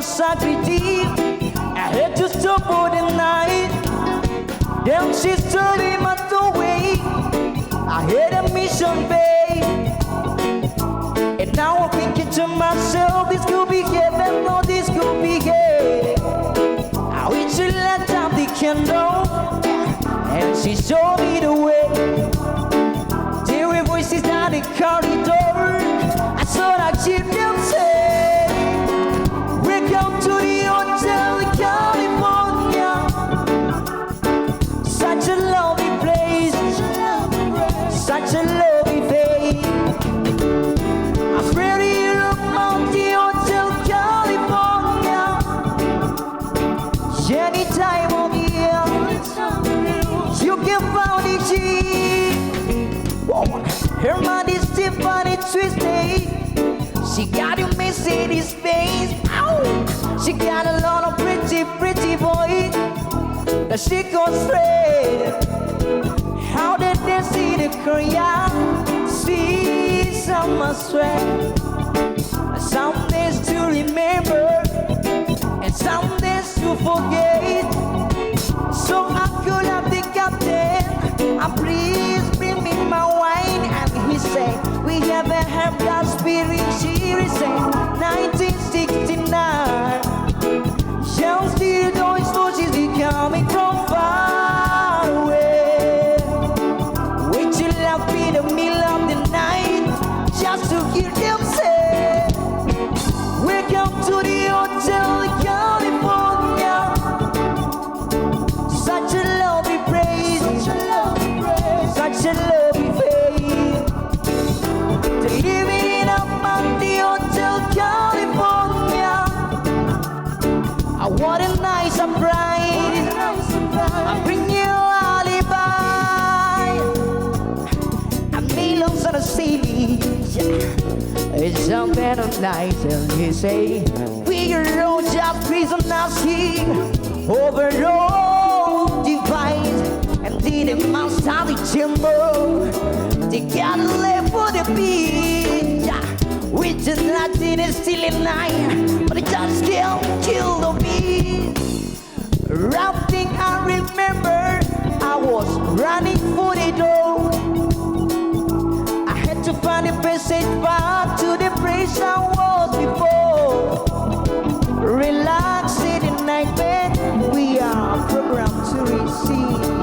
Sacrifice. I had to stop for the night. Then she stood in my doorway. I had a mission, babe. And now I'm thinking to myself, this could be heaven, or this could be hell. I wish you let out the candle, and she showed me the way. There were voices down the corridor. I saw that ship them say, welcome to the hotel in California. Such a lovely place, such a lovely face. I'm ready around the hotel California. Any time of year, you can find it cheap. Her mind is Tiffany twisted. She got a Mercedes Benz. She got a lot of pretty, pretty boys that she goes straight. How did they see the Korean? See some sweat. Some days to remember and some days to forget. So I could have the captain. Please bring me my wine. And he said, we have a herb that spirit. She said, 1969. Young still don't know she's coming from far away. Wait till I be the middle of the night, just to hear them say, welcome to the hotel in California. Such a lovely place, such a lovely place. To live in up the hotel California. What a nice surprise! I bring you alibi. I'm millions of the city. It's a better night, and you say we are all just prisoners here over road divide, and did a mouse out the timber. They gotta live for the beat. Which is nothing is still in line, but it just can't kill the beat. Round thing I remember, I was running for the door. I had to find a passage back to the place I was before. Relax in the night bed, we are programmed to receive.